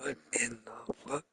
What in the fuck?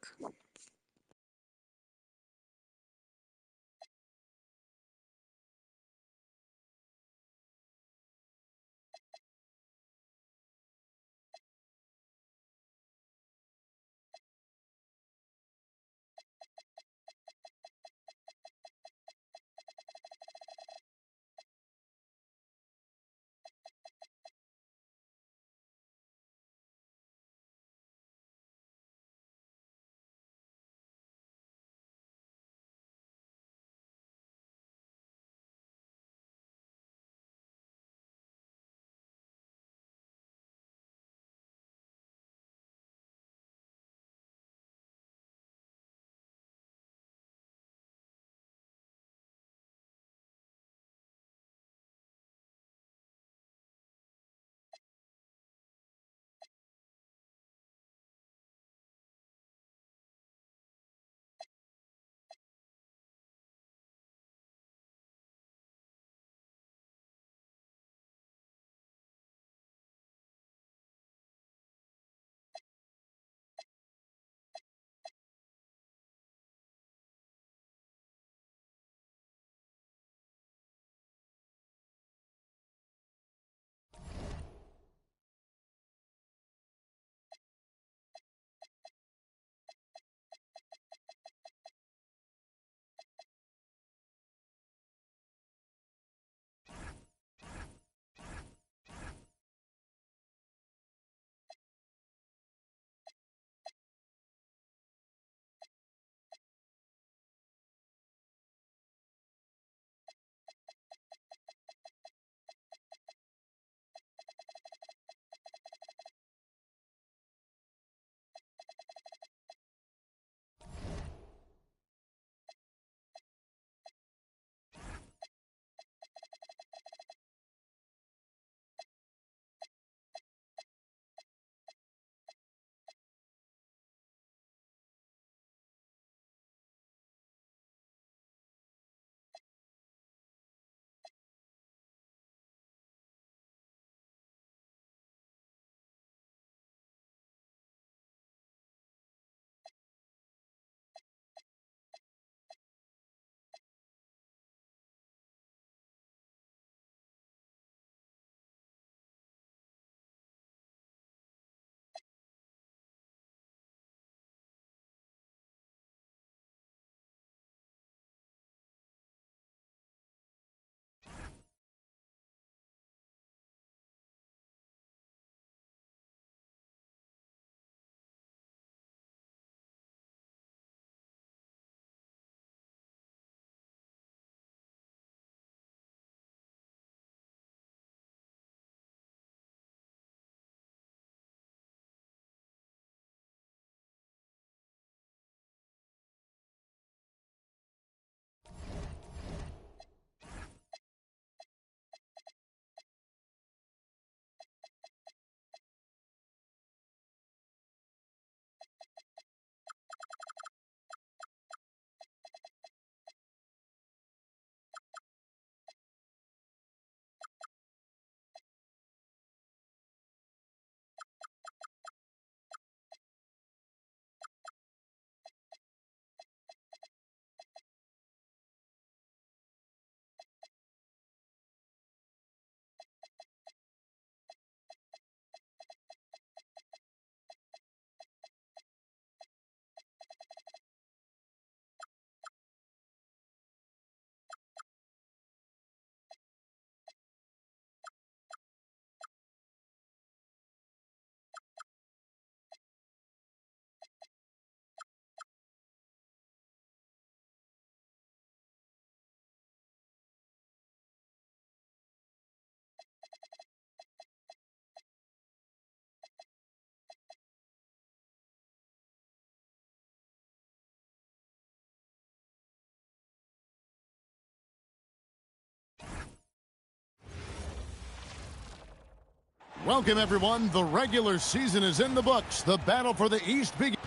Welcome, everyone. The regular season is in the books. The battle for the East begins.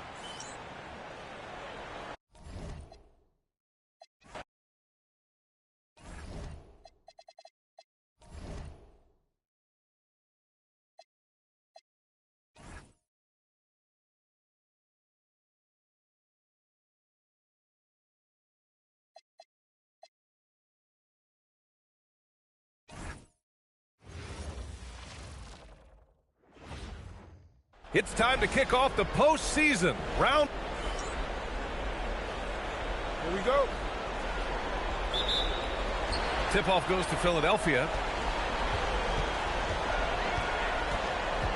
It's time to kick off the postseason round. Here we go. Tip-off goes to Philadelphia.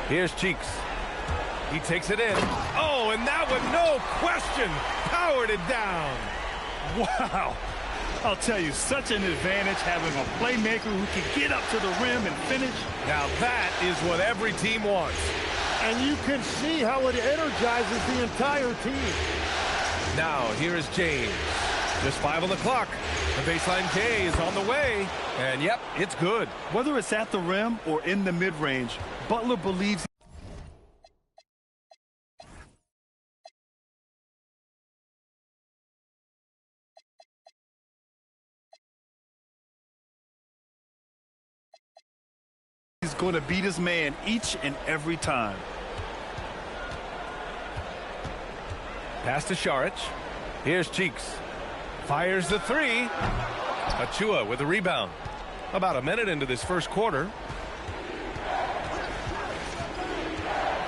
Here's Cheeks. He takes it in. Oh, and that one, no question, powered it down. Wow. I'll tell you, such an advantage having a playmaker who can get up to the rim and finish. Now that is what every team wants. And you can see how it energizes the entire team. Now, here is James. Just 5 on the clock. The baseline K is on the way. And, yep, it's good. Whether it's at the rim or in the mid-range, Butler believes he's going to beat his man each and every time. Pass to Saric. Here's Cheeks. Fires the three. Achua with the rebound. About a minute into this first quarter.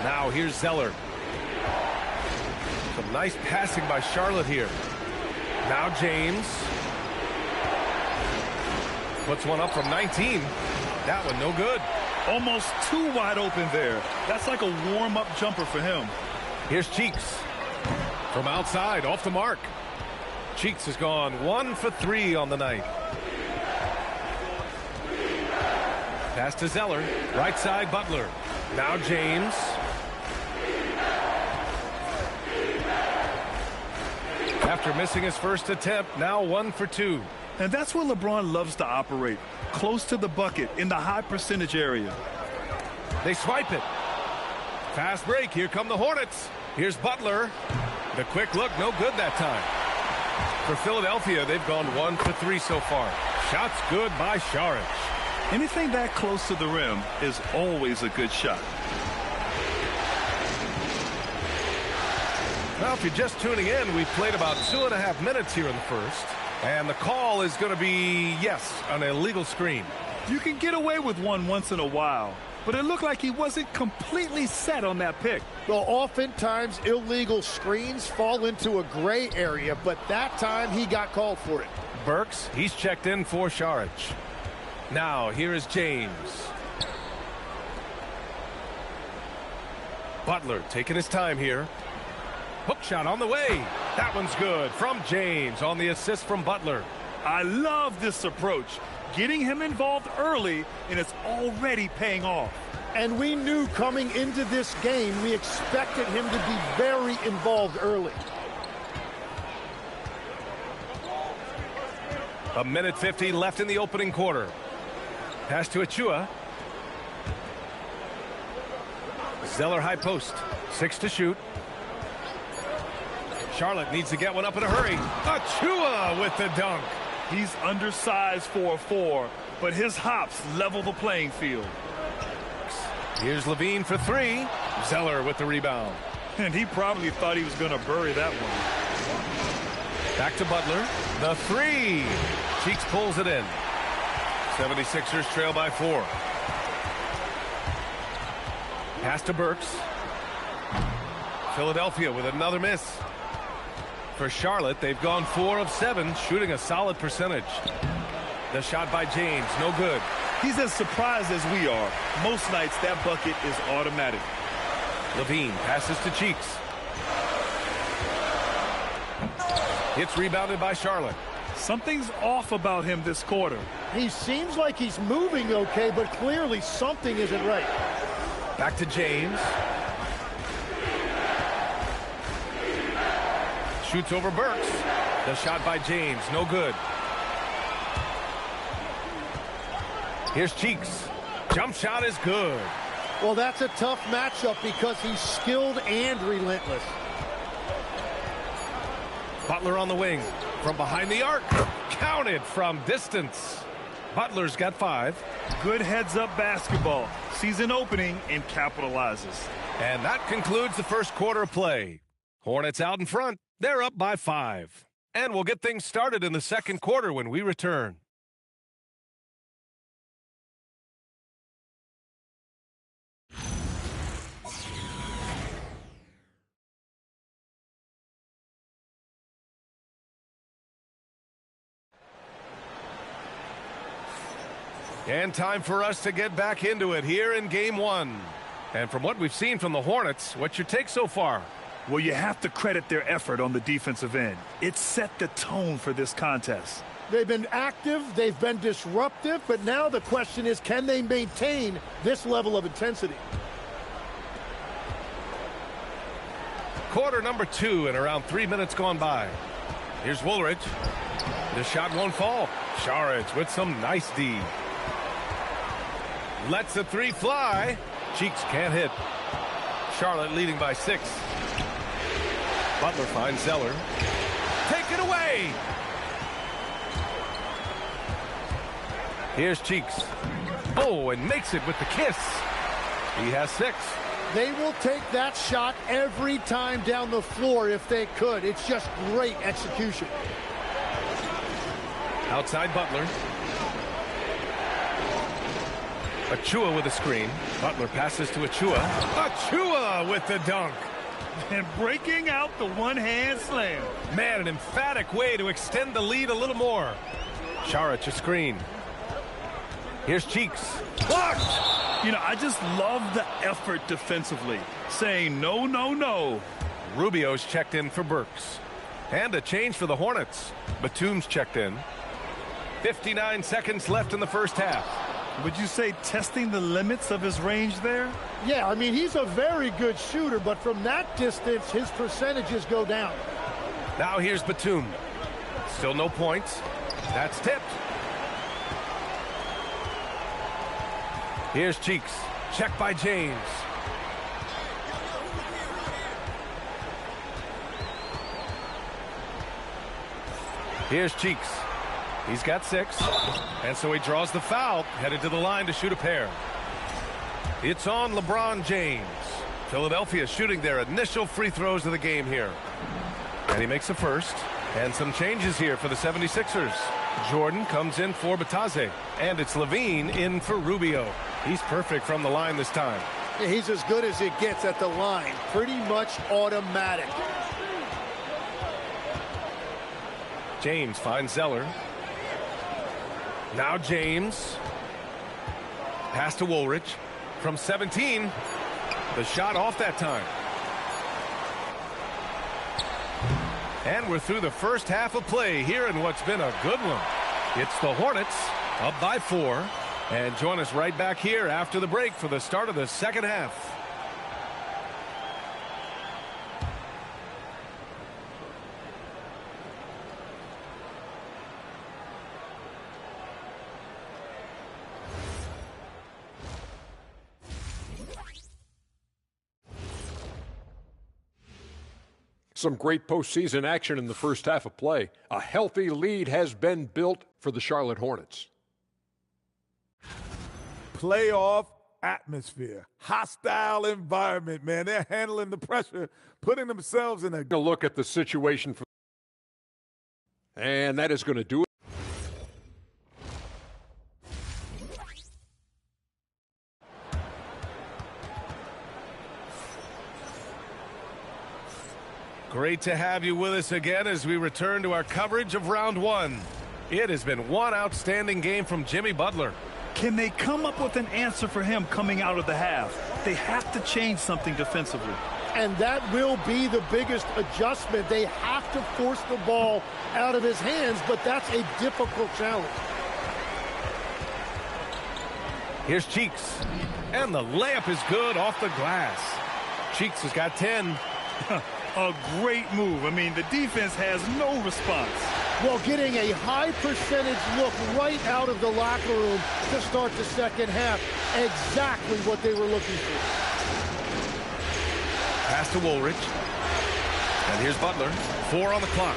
Now here's Zeller. Some nice passing by Charlotte here. Now James. Puts one up from 19. That one no good. Almost too wide open there. That's like a warm-up jumper for him. Here's Cheeks. From outside, off the mark. Cheeks has gone 1 for 3 on the night. Pass to Zeller. Right side, Butler. Now James. After missing his first attempt, now 1 for 2. And that's where LeBron loves to operate. Close to the bucket, in the high percentage area. They swipe it. Fast break. Here come the Hornets. Here's Butler. The quick look, no good that time. For Philadelphia, they've gone 1 for 3 so far. Shots good by Saric. Anything that close to the rim is always a good shot. Well, if you're just tuning in, we've played about 2.5 minutes here in the first. And the call is going to be, yes, an illegal screen. You can get away with one once in a while, but it looked like he wasn't completely set on that pick. Well, oftentimes illegal screens fall into a gray area, but that time he got called for it. Burks, he's checked in for Saric. Now, here is James. Butler taking his time here. Hook shot on the way. That one's good from James on the assist from Butler. I love this approach. Getting him involved early, and it's already paying off. And we knew coming into this game, we expected him to be very involved early. A minute 50 left in the opening quarter. Pass to Achua. Zeller high post. 6 to shoot. Charlotte needs to get one up in a hurry. Achua with the dunk. He's undersized for a 4, but his hops level the playing field. Here's Levine for 3. Zeller with the rebound. And he probably thought he was going to bury that one. Back to Butler. The 3. Cheeks pulls it in. 76ers trail by 4. Pass to Burks. Philadelphia with another miss. For Charlotte, they've gone 4 of 7, shooting a solid percentage. The shot by James, no good. He's as surprised as we are. Most nights, that bucket is automatic. Levine passes to Cheeks. It's rebounded by Charlotte. Something's off about him this quarter. He seems like he's moving okay, but clearly something isn't right. Back to James. Shoots over Burks. The shot by James, no good. Here's Cheeks. Jump shot is good. Well, that's a tough matchup because he's skilled and relentless. Butler on the wing. From behind the arc. Counted from distance. Butler's got 5. Good heads-up basketball. Sees an opening and capitalizes. And that concludes the first quarter of play. Hornets out in front. They're up by 5. And we'll get things started in the second quarter when we return. And time for us to get back into it here in game one. And from what we've seen from the Hornets, what's your take so far? Well, you have to credit their effort on the defensive end. It set the tone for this contest. They've been active, they've been disruptive, but now the question is, can they maintain this level of intensity? Quarter number 2 and around 3 minutes gone by. Here's Woolridge. The shot won't fall. Sharage with some nice D. Lets the 3 fly. Cheeks can't hit. Charlotte leading by 6. Butler finds Zeller. Take it away. Here's Cheeks. Oh, and makes it with the kiss. He has 6. They will take that shot every time down the floor if they could. It's just great execution. Outside Butler. Achua with a screen. Butler passes to Achua. Achua with the dunk. And breaking out the one-hand slam. Man, an emphatic way to extend the lead a little more. Saric a screen. Here's Cheeks. Blocked! You know, I just love the effort defensively. Saying no, no, no. Rubio's checked in for Burks. And a change for the Hornets. Batum's checked in. 59 seconds left in the first half. Would you say testing the limits of his range there? Yeah, I mean, he's a very good shooter, but from that distance, his percentages go down. Now here's Batum. Still no points. That's tipped. Here's Cheeks. Check by James. Here's Cheeks. He's got 6. And so he draws the foul, headed to the line to shoot a pair. It's on LeBron James. Philadelphia shooting their initial free throws of the game here. And he makes the first. And some changes here for the 76ers. Jordan comes in for Batase. And it's Levine in for Rubio. He's perfect from the line this time. Yeah, he's as good as it gets at the line. Pretty much automatic. James finds Zeller. Now James. Pass to Woolridge. From 17. The shot off that time. And we're through the first half of play here in what's been a good one. It's the Hornets up by 4. And join us right back here after the break for the start of the second half. Some great postseason action in the first half of play. A healthy lead has been built for the Charlotte Hornets. Playoff atmosphere, hostile environment, man. They're handling the pressure, putting themselves in a Look at the situation for, and that is going to do it. Great to have you with us again as we return to our coverage of round 1. It has been one outstanding game from Jimmy Butler. Can they come up with an answer for him coming out of the half? They have to change something defensively. And that will be the biggest adjustment. They have to force the ball out of his hands, but that's a difficult challenge. Here's Cheeks. And the layup is good off the glass. Cheeks has got 10. A great move. I mean, the defense has no response. Well, getting a high percentage look right out of the locker room to start the second half. Exactly what they were looking for. Pass to Woolridge. And here's Butler. 4 on the clock.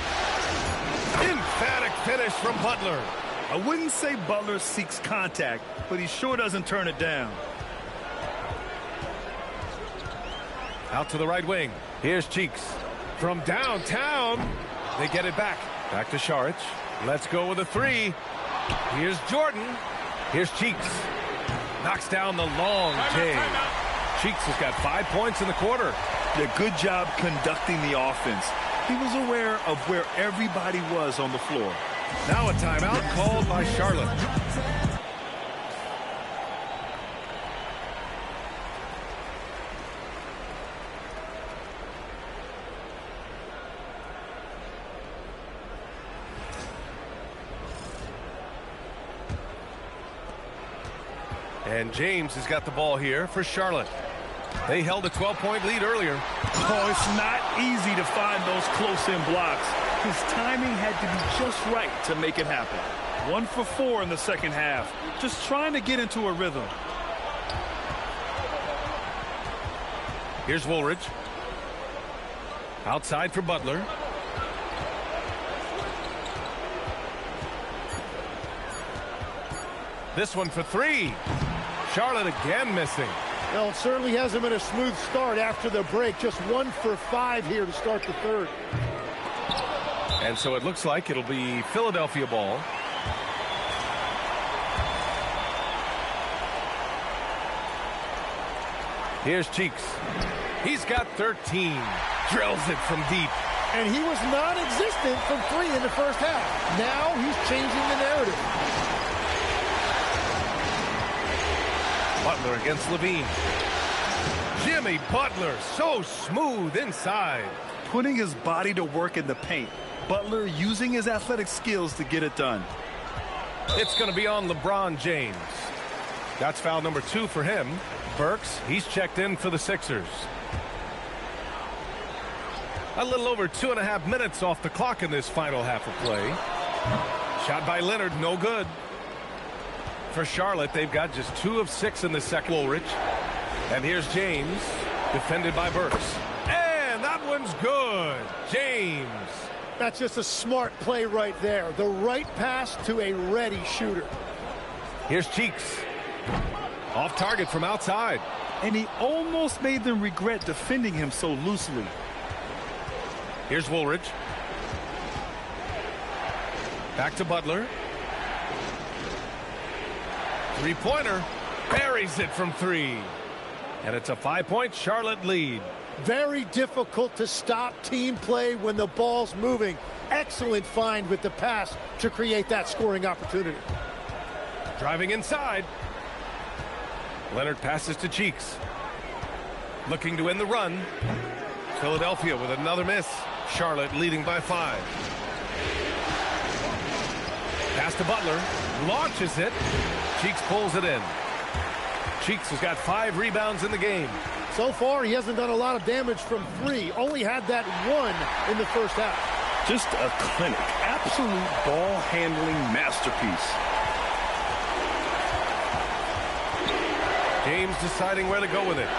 Emphatic finish from Butler. I wouldn't say Butler seeks contact, but he sure doesn't turn it down. Out to the right wing. Here's Cheeks. From downtown, they get it back. Back to Saric. Let's go with a 3. Here's Jordan. Here's Cheeks. Knocks down the long J. Cheeks has got 5 points in the quarter. Yeah, good job conducting the offense. He was aware of where everybody was on the floor. Now a timeout called by Charlotte. And James has got the ball here for Charlotte. They held a 12-point lead earlier. Oh, it's not easy to find those close-in blocks. His timing had to be just right to make it happen. 1 for 4 in the second half. Just trying to get into a rhythm. Here's Woolridge. Outside for Butler. This one for 3. Charlotte again missing. Well, it certainly hasn't been a smooth start after the break. Just 1 for 5 here to start the third. And so it looks like it'll be Philadelphia ball. Here's Cheeks. He's got 13. Drills it from deep. And he was non-existent from 3 in the first half. Now he's changing the narrative. Butler against Levine. Jimmy Butler, so smooth inside. Putting his body to work in the paint. Butler using his athletic skills to get it done. It's going to be on LeBron James. That's foul number 2 for him. Burks, he's checked in for the Sixers. A little over 2.5 minutes off the clock in this final half of play. Shot by Leonard, no good. For Charlotte, they've got just 2 of 6 in the second. Woolridge. And here's James, defended by Burks. And that one's good. James. That's just a smart play right there. The right pass to a ready shooter. Here's Cheeks. Off target from outside. And he almost made them regret defending him so loosely. Here's Woolridge. Back to Butler. Three-pointer. Buries it from 3. And it's a 5-point Charlotte lead. Very difficult to stop team play when the ball's moving. Excellent find with the pass to create that scoring opportunity. Driving inside. Leonard passes to Cheeks. Looking to end the run. Philadelphia with another miss. Charlotte leading by 5. Pass to Butler. Launches it. Cheeks pulls it in. Cheeks has got 5 rebounds in the game. So far, he hasn't done a lot of damage from 3. Only had that 1 in the first half. Just a clinic. Absolute ball handling masterpiece. James deciding where to go with it.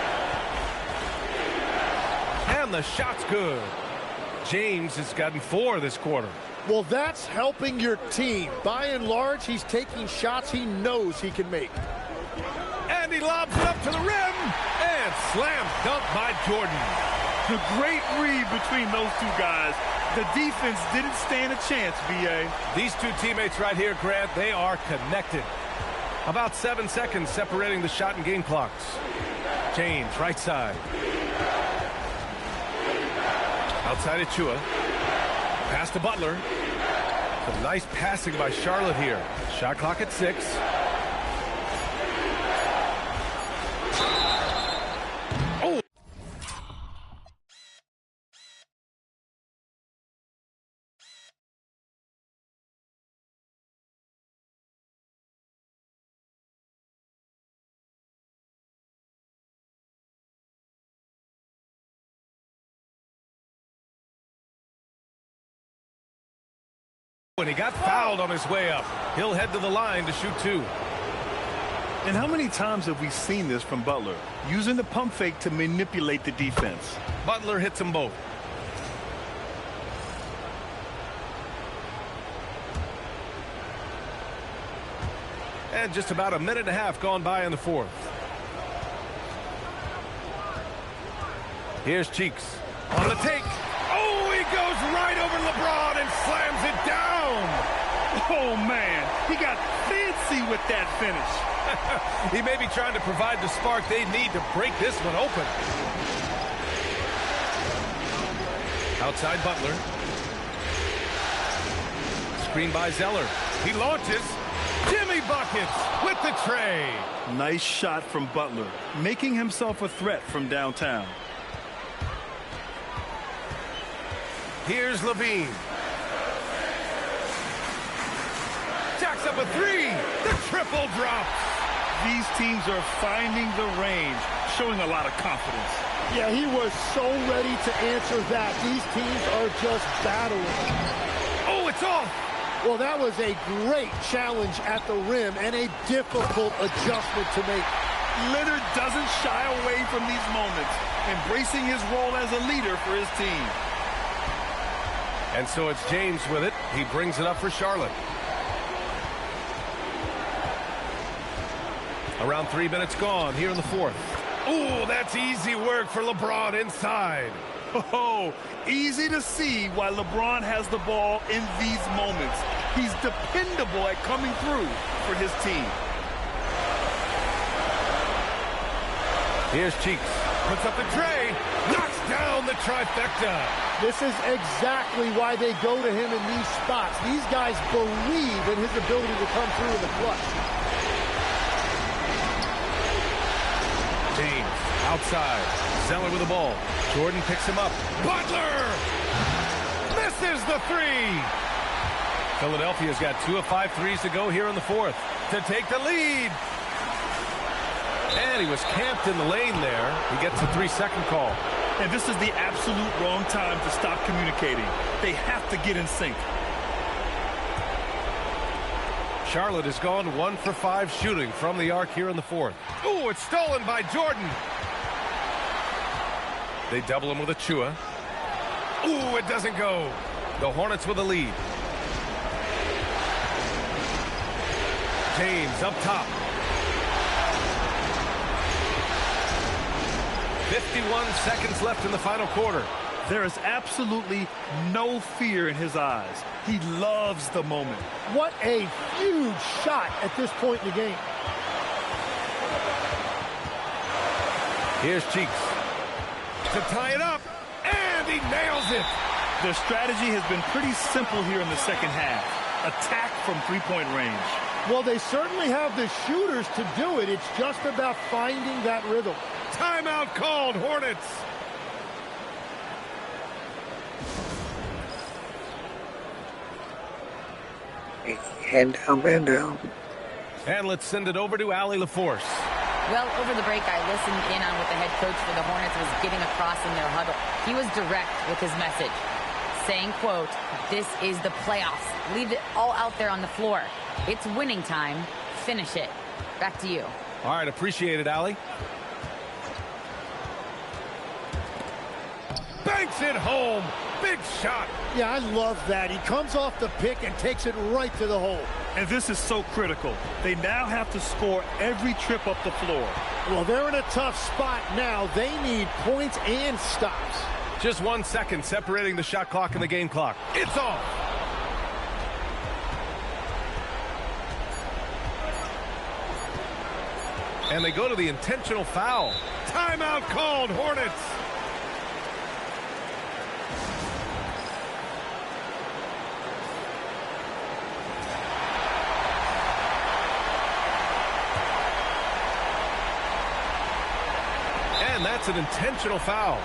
And the shot's good. James has gotten 4 this quarter. Well, that's helping your team. By and large, he's taking shots he knows he can make. And he lobs it up to the rim. And slam dunk by Jordan. The great read between those 2 guys. The defense didn't stand a chance, B.A. These 2 teammates right here, Grant, they are connected. About 7 seconds separating the shot and game clocks. James, right side. Outside Achua. Pass to Butler. Some nice passing by Charlotte here. Shot clock at 6. Oh! And he got fouled on his way up. He'll head to the line to shoot 2. And how many times have we seen this from Butler? Using the pump fake to manipulate the defense. Butler hits them both. And just about a minute and a half gone by in the 4th. Here's Cheeks on the take. Oh, he goes right over LeBron and slams it down. Oh, man. He got fancy with that finish. He may be trying to provide the spark they need to break this one open. Outside Butler. Screen by Zeller. He launches. Jimmy buckets with the tray. Nice shot from Butler, making himself a threat from downtown. Here's Levine. Jacks up a 3. The triple drops. These teams are finding the range, showing a lot of confidence. Yeah, he was so ready to answer that. These teams are just battling. Oh, it's off! Well, that was a great challenge at the rim and a difficult adjustment to make. Lillard doesn't shy away from these moments, embracing his role as a leader for his team. And so it's James with it. He brings it up for Charlotte. Around 3 minutes gone here in the fourth. Ooh, that's easy work for LeBron inside. Oh, easy to see why LeBron has the ball in these moments. He's dependable at coming through for his team. Here's Cheeks. Puts up the tray. Knocks down the trifecta. This is exactly why they go to him in these spots. These guys believe in his ability to come through in the clutch. James outside. Zeller with the ball. Jordan picks him up. Butler misses the three. Philadelphia's got 2 of 5 threes to go here in the fourth to take the lead. And he was camped in the lane there. He gets a 3-second call. And this is the absolute wrong time to stop communicating. They have to get in sync. Charlotte has gone 1 for 5 shooting from the arc here in the fourth. Ooh, it's stolen by Jordan. They double him with a Chua. Ooh, it doesn't go. The Hornets with the lead. James up top. 51 seconds left in the final quarter. There is absolutely no fear in his eyes. He loves the moment. What a huge shot at this point in the game. Here's Cheeks to tie it up, and he nails it. Their strategy has been pretty simple here in the second half. Attack from three-point range. Well, they certainly have the shooters to do it. It's just about finding that rhythm. Timeout called, Hornets. Hand down, man down. And let's send it over to Allie LaForce. Well, over the break, I listened in on what the head coach for the Hornets was getting across in their huddle. He was direct with his message, saying, quote, "This is the playoffs. Leave it all out there on the floor. It's winning time. Finish it." Back to you. All right, appreciate it, Allie. Banks it home. Big shot. Yeah, I love that. He comes off the pick and takes it right to the hole. And this is so critical. They now have to score every trip up the floor. Well, they're in a tough spot now. They need points and stops. Just 1 second separating the shot clock and the game clock. It's off. And they go to the intentional foul. Timeout called, Hornets. And that's an intentional foul.